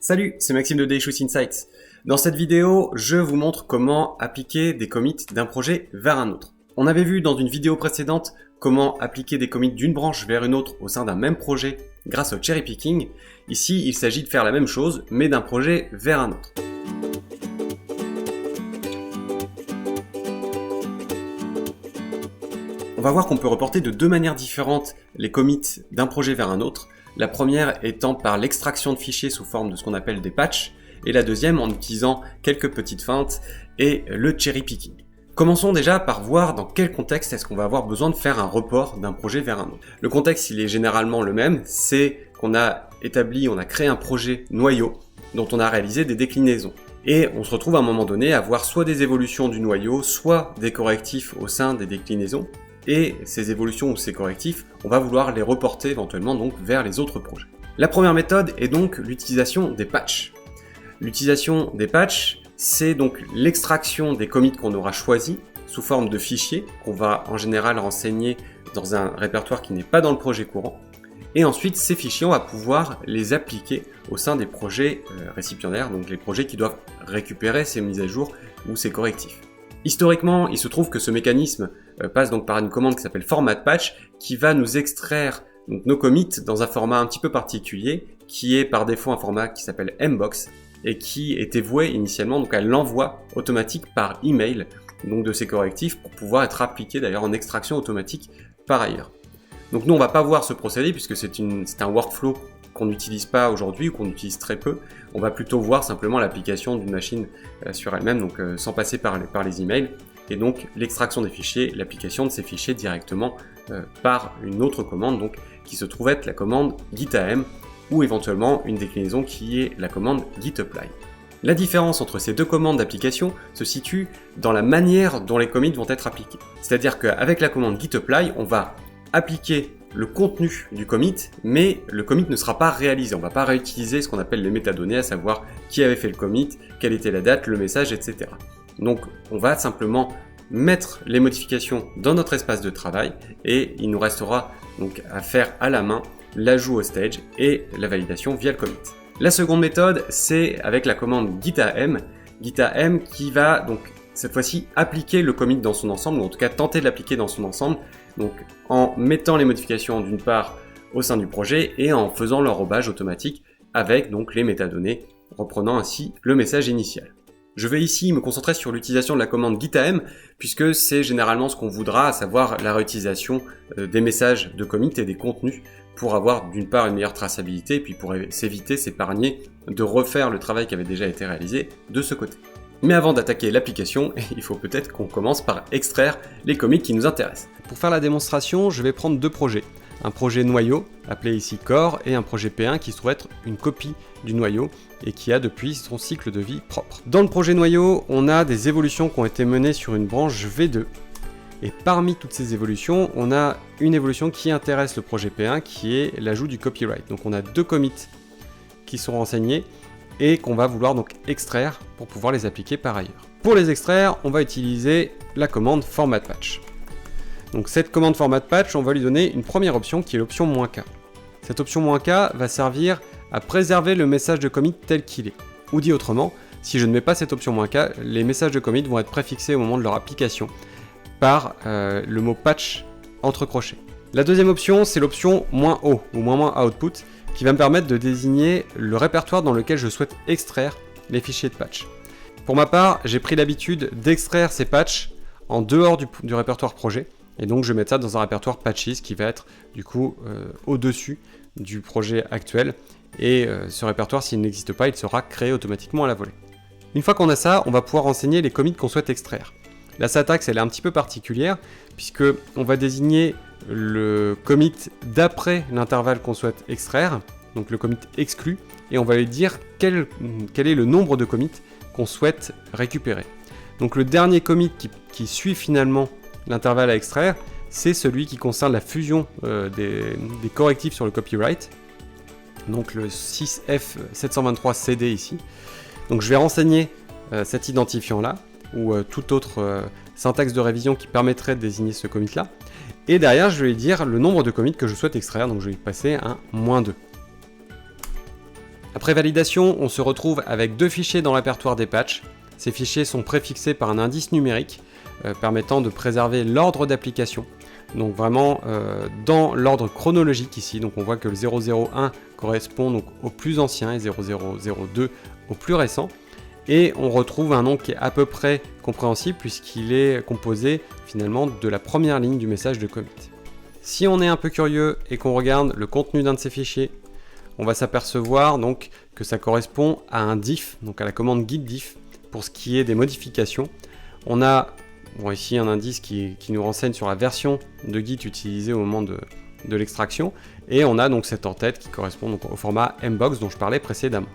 Salut, c'est Maxime de Dailyshoes Insights. Dans cette vidéo, je vous montre comment appliquer des commits d'un projet vers un autre. On avait vu dans une vidéo précédente comment appliquer des commits d'une branche vers une autre au sein d'un même projet grâce au cherry picking. Ici, il s'agit de faire la même chose, mais d'un projet vers un autre. On va voir qu'on peut reporter de deux manières différentes les commits d'un projet vers un autre. La première étant par l'extraction de fichiers sous forme de ce qu'on appelle des patchs, et la deuxième en utilisant quelques petites feintes et le cherry picking. Commençons déjà par voir dans quel contexte est-ce qu'on va avoir besoin de faire un report d'un projet vers un autre. Le contexte, il est généralement le même, c'est qu'on a créé un projet noyau dont on a réalisé des déclinaisons. Et on se retrouve à un moment donné à avoir soit des évolutions du noyau, soit des correctifs au sein des déclinaisons. Et ces évolutions ou ces correctifs, on va vouloir les reporter éventuellement donc vers les autres projets. La première méthode est donc l'utilisation des patchs. L'utilisation des patchs, c'est donc l'extraction des commits qu'on aura choisis sous forme de fichiers qu'on va en général renseigner dans un répertoire qui n'est pas dans le projet courant. Et ensuite, ces fichiers, on va pouvoir les appliquer au sein des projets récipiendaires, donc les projets qui doivent récupérer ces mises à jour ou ces correctifs. Historiquement, il se trouve que ce mécanisme passe donc par une commande qui s'appelle format patch, qui va nous extraire donc, nos commits dans un format un petit peu particulier, qui est par défaut un format qui s'appelle Mbox, et qui était voué initialement donc à l'envoi automatique par email donc de ces correctifs pour pouvoir être appliqués d'ailleurs en extraction automatique par ailleurs. Donc nous on va pas voir ce procédé puisque c'est un workflow qu'on n'utilise pas aujourd'hui ou qu'on utilise très peu. On va plutôt voir simplement l'application d'une machine sur elle-même, donc sans passer par les emails, et donc l'extraction des fichiers, l'application de ces fichiers directement par une autre commande, donc qui se trouve être la commande gitam, ou éventuellement une déclinaison qui est la commande gitapply. La différence entre ces deux commandes d'application se situe dans la manière dont les commits vont être appliqués. C'est-à-dire qu'avec la commande gitapply, on va appliquer le contenu du commit, mais le commit ne sera pas réalisé. On ne va pas réutiliser ce qu'on appelle les métadonnées, à savoir qui avait fait le commit, quelle était la date, le message, etc. Donc on va simplement mettre les modifications dans notre espace de travail et il nous restera donc à faire à la main l'ajout au stage et la validation via le commit. La seconde méthode, c'est avec la commande gitam qui va donc cette fois-ci appliquer le commit dans son ensemble, ou en tout cas tenter de l'appliquer dans son ensemble, donc en mettant les modifications d'une part au sein du projet et en faisant l'enrobage automatique avec donc les métadonnées, reprenant ainsi le message initial. Je vais ici me concentrer sur l'utilisation de la commande gitam puisque c'est généralement ce qu'on voudra, à savoir la réutilisation des messages de commit et des contenus pour avoir d'une part une meilleure traçabilité et puis pour s'épargner de refaire le travail qui avait déjà été réalisé de ce côté. Mais avant d'attaquer l'application, il faut peut-être qu'on commence par extraire les commits qui nous intéressent. Pour faire la démonstration, je vais prendre deux projets. Un projet noyau, appelé ici core, et un projet P1 qui se trouve être une copie du noyau et qui a depuis son cycle de vie propre. Dans le projet noyau, on a des évolutions qui ont été menées sur une branche V2. Et parmi toutes ces évolutions, on a une évolution qui intéresse le projet P1 qui est l'ajout du copyright. Donc on a deux commits qui sont renseignés et qu'on va vouloir donc extraire pour pouvoir les appliquer par ailleurs. Pour les extraire, on va utiliser la commande format patch. Donc cette commande format patch, on va lui donner une première option qui est l'option "-k". Cette option "-k" va servir à préserver le message de commit tel qu'il est. Ou dit autrement, si je ne mets pas cette option "-k", les messages de commit vont être préfixés au moment de leur application par le mot patch entre crochets. La deuxième option, c'est l'option "-o" ou "-output", qui va me permettre de désigner le répertoire dans lequel je souhaite extraire les fichiers de patch. Pour ma part, j'ai pris l'habitude d'extraire ces patchs en dehors du répertoire projet, et donc je vais mettre ça dans un répertoire patches qui va être du coup au-dessus du projet actuel, et ce répertoire, s'il n'existe pas, il sera créé automatiquement à la volée. Une fois qu'on a ça, on va pouvoir renseigner les commits qu'on souhaite extraire. La syntaxe, elle est un petit peu particulière, puisque on va désigner le commit d'après l'intervalle qu'on souhaite extraire, donc le commit exclu, et on va lui dire quel est le nombre de commits qu'on souhaite récupérer. Donc le dernier commit qui suit finalement l'intervalle à extraire, c'est celui qui concerne la fusion des correctifs sur le copyright, donc le 6F723CD ici. Donc je vais renseigner cet identifiant-là, ou toute autre syntaxe de révision qui permettrait de désigner ce commit-là. Et derrière, je vais lui dire le nombre de commits que je souhaite extraire, donc je vais lui passer un -2. Après validation, on se retrouve avec 2 fichiers dans le répertoire des patchs. Ces fichiers sont préfixés par un indice numérique permettant de préserver l'ordre d'application. Donc vraiment dans l'ordre chronologique ici, donc on voit que le 001 correspond donc au plus ancien et 0002 au plus récent. Et on retrouve un nom qui est à peu près compréhensible puisqu'il est composé finalement de la première ligne du message de commit. Si on est un peu curieux et qu'on regarde le contenu d'un de ces fichiers, on va s'apercevoir donc que ça correspond à un diff, donc à la commande git diff pour ce qui est des modifications. On a ici un indice qui nous renseigne sur la version de Git utilisée au moment de l'extraction, et on a donc cette en-tête qui correspond donc au format mbox dont je parlais précédemment.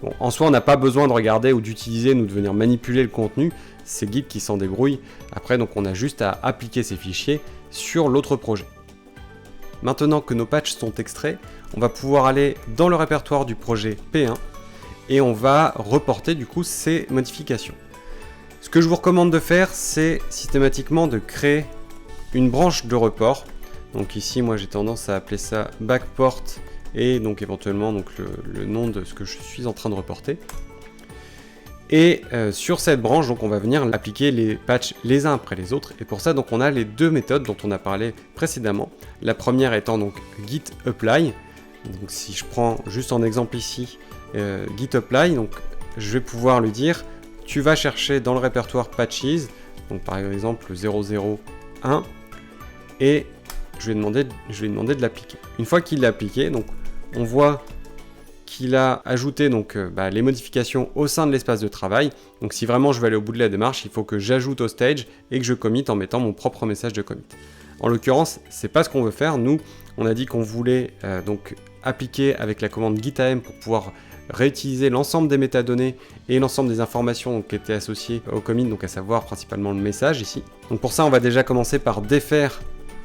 Bon, en soi, on n'a pas besoin de regarder ou d'utiliser ou de venir manipuler le contenu, c'est Git qui s'en débrouille. Après, donc, on a juste à appliquer ces fichiers sur l'autre projet. Maintenant que nos patchs sont extraits, on va pouvoir aller dans le répertoire du projet P1 et on va reporter du coup ces modifications. Ce que je vous recommande de faire, c'est systématiquement de créer une branche de report. Donc ici, moi j'ai tendance à appeler ça backport et donc éventuellement donc le nom de ce que je suis en train de reporter. Et sur cette branche, donc on va venir appliquer les patchs les uns après les autres. Et pour ça, donc on a les 2 méthodes dont on a parlé précédemment. La première étant donc git apply. Donc si je prends juste en exemple ici git apply, donc je vais pouvoir lui dire tu vas chercher dans le répertoire patches, donc par exemple 001, et je vais demander de l'appliquer. Une fois qu'il l'a appliqué, donc on voit qu'il a ajouté donc, les modifications au sein de l'espace de travail. Donc si vraiment je veux aller au bout de la démarche, il faut que j'ajoute au stage et que je commit en mettant mon propre message de commit. En l'occurrence, c'est pas ce qu'on veut faire. Nous, on a dit qu'on voulait donc appliquer avec la commande gitam pour pouvoir réutiliser l'ensemble des métadonnées et l'ensemble des informations donc, qui étaient associées au commit, donc à savoir principalement le message ici. Donc pour ça, on va déjà commencer par défaire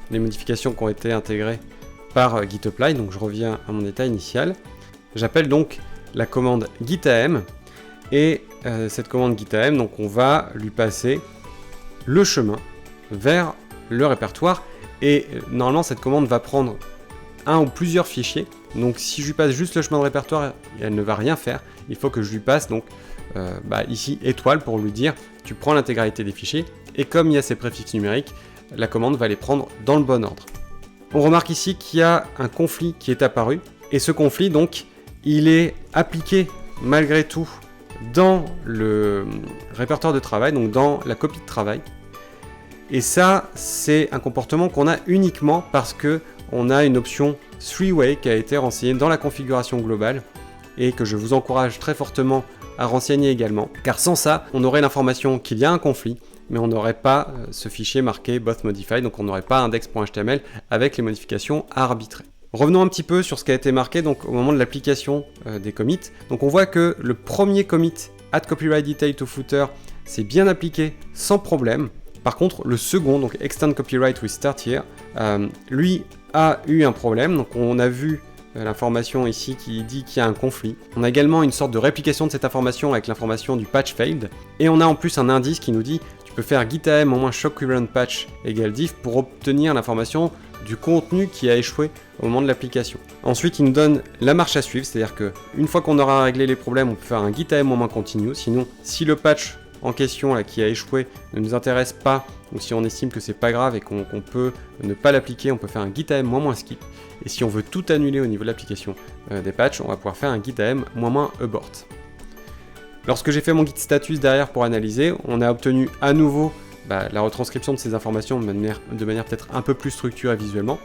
les modifications qui ont été intégrées par git apply. Donc je reviens à mon état initial. J'appelle donc la commande gitam et cette commande gitam, donc on va lui passer le chemin vers le répertoire et normalement cette commande va prendre un ou plusieurs fichiers. Donc si je lui passe juste le chemin de répertoire, elle ne va rien faire. Il faut que je lui passe donc ici étoile pour lui dire tu prends l'intégralité des fichiers et comme il y a ces préfixes numériques, la commande va les prendre dans le bon ordre. On remarque ici qu'il y a un conflit qui est apparu et ce conflit donc il est appliqué malgré tout dans le répertoire de travail, donc dans la copie de travail. Et ça, c'est un comportement qu'on a uniquement parce que on a une option 3-way qui a été renseignée dans la configuration globale et que je vous encourage très fortement à renseigner également. Car sans ça, on aurait l'information qu'il y a un conflit, mais on n'aurait pas ce fichier marqué both modified, donc on n'aurait pas index.html avec les modifications à arbitrer. Revenons un petit peu sur ce qui a été marqué donc, au moment de l'application des commits. Donc on voit que le premier commit add copyright detail to footer c'est bien appliqué sans problème. Par contre le second, donc extend copyright with start here, lui a eu un problème. Donc on a vu l'information ici qui dit qu'il y a un conflit. On a également une sorte de réplication de cette information avec l'information du patch failed. Et on a en plus un indice qui nous dit tu peux faire gitam au moins show current patch égale diff pour obtenir l'information du contenu qui a échoué au moment de l'application. Ensuite, il nous donne la marche à suivre, c'est-à-dire qu'une fois qu'on aura réglé les problèmes, on peut faire un gitam au moins continue. Sinon, si le patch en question là, qui a échoué ne nous intéresse pas, ou si on estime que c'est pas grave et qu'on peut ne pas l'appliquer, on peut faire un gitam moins skip. Et si on veut tout annuler au niveau de l'application des patchs, on va pouvoir faire un gitam moins abort. Lorsque j'ai fait mon git status derrière pour analyser, on a obtenu à nouveau la retranscription de ces informations de manière peut-être un peu plus structurée visuellement.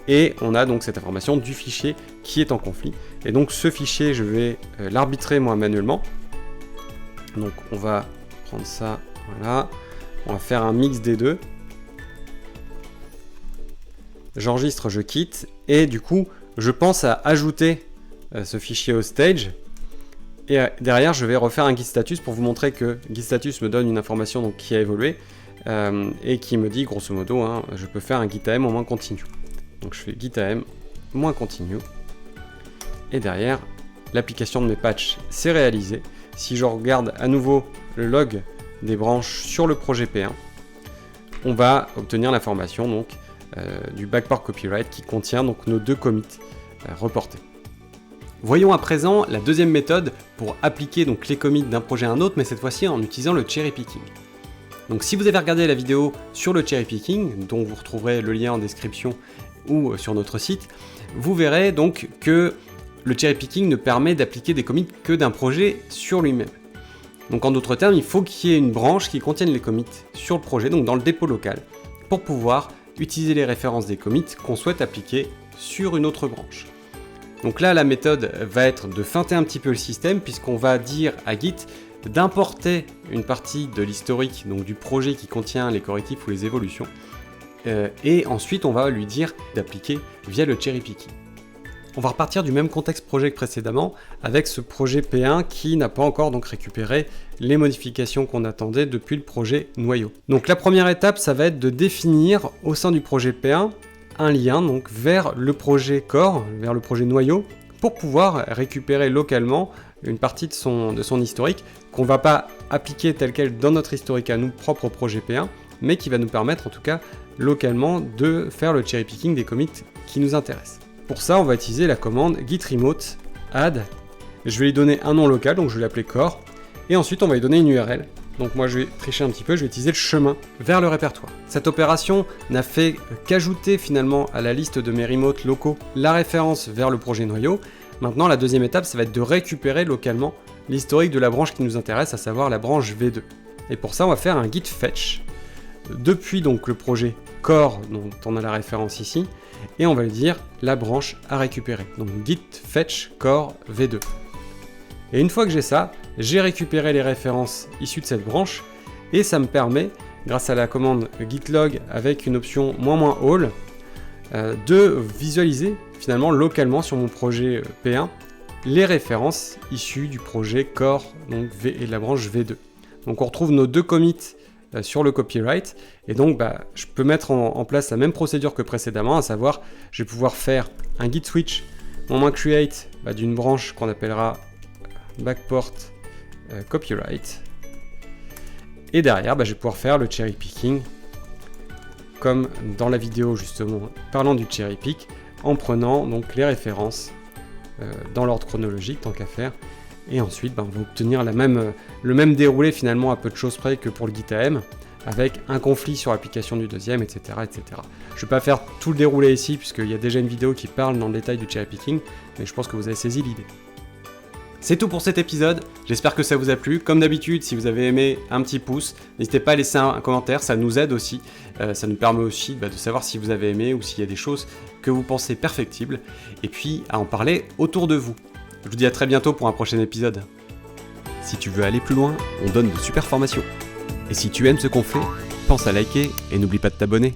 Et on a donc cette information du fichier qui est en conflit. Et donc ce fichier, je vais l'arbitrer moi manuellement. Donc on va prendre ça, voilà. On va faire un mix des deux. J'enregistre, je quitte. Et du coup, je pense à ajouter ce fichier au stage. Et derrière, je vais refaire un git status pour vous montrer que git status me donne une information donc, qui a évolué et qui me dit, grosso modo, je peux faire un gitam au moins continue. Donc je fais gitam moins continue. Et derrière, l'application de mes patchs s'est réalisée. Si je regarde à nouveau le log des branches sur le projet P1, on va obtenir l'information donc du backport copyright qui contient donc nos deux commits reportés. Voyons à présent la deuxième méthode pour appliquer donc les commits d'un projet à un autre, mais cette fois-ci en utilisant le cherry picking. Donc si vous avez regardé la vidéo sur le cherry picking, dont vous retrouverez le lien en description ou sur notre site, vous verrez donc que le cherry picking ne permet d'appliquer des commits que d'un projet sur lui-même. Donc en d'autres termes, il faut qu'il y ait une branche qui contienne les commits sur le projet, donc dans le dépôt local, pour pouvoir utiliser les références des commits qu'on souhaite appliquer sur une autre branche. Donc là, la méthode va être de feinter un petit peu le système, puisqu'on va dire à Git d'importer une partie de l'historique, donc du projet qui contient les correctifs ou les évolutions, et ensuite on va lui dire d'appliquer via le cherry picking. On va repartir du même contexte projet que précédemment, avec ce projet P1 qui n'a pas encore donc récupéré les modifications qu'on attendait depuis le projet noyau. Donc la première étape, ça va être de définir au sein du projet P1 un lien donc vers le projet core, vers le projet noyau, pour pouvoir récupérer localement une partie de son historique qu'on ne va pas appliquer tel quel dans notre historique à nous propre au projet P1, mais qui va nous permettre en tout cas localement de faire le cherry picking des commits qui nous intéressent. Pour ça, on va utiliser la commande git remote add. Je vais lui donner un nom local, donc je vais l'appeler core, et ensuite on va lui donner une URL. Donc moi je vais tricher un petit peu, je vais utiliser le chemin vers le répertoire. Cette opération n'a fait qu'ajouter finalement à la liste de mes remotes locaux la référence vers le projet noyau. Maintenant la deuxième étape, ça va être de récupérer localement l'historique de la branche qui nous intéresse, à savoir la branche V2. Et pour ça on va faire un git fetch depuis donc le projet core dont on a la référence ici, et on va lui dire la branche à récupérer. Donc git fetch core V2. Et une fois que j'ai ça, j'ai récupéré les références issues de cette branche, et ça me permet, grâce à la commande git log avec une option -all, de visualiser finalement localement sur mon projet P1 les références issues du projet core donc et la branche V2. Donc on retrouve nos deux commits sur le copyright, et donc je peux mettre en place la même procédure que précédemment, à savoir je vais pouvoir faire un git switch -create d'une branche qu'on appellera backport copyright, et derrière je vais pouvoir faire le cherry picking comme dans la vidéo justement parlant du cherry pick, en prenant donc les références dans l'ordre chronologique tant qu'à faire. Et ensuite, on va obtenir le même déroulé finalement à peu de choses près que pour le git AM, avec un conflit sur l'application du deuxième, etc., etc. Je ne vais pas faire tout le déroulé ici, puisqu'il y a déjà une vidéo qui parle dans le détail du cherry picking, mais je pense que vous avez saisi l'idée. C'est tout pour cet épisode, j'espère que ça vous a plu. Comme d'habitude, si vous avez aimé, un petit pouce, n'hésitez pas à laisser un commentaire, ça nous aide aussi, ça nous permet aussi de savoir si vous avez aimé ou s'il y a des choses que vous pensez perfectibles, et puis à en parler autour de vous. Je vous dis à très bientôt pour un prochain épisode. Si tu veux aller plus loin, on donne de super formations. Et si tu aimes ce qu'on fait, pense à liker et n'oublie pas de t'abonner.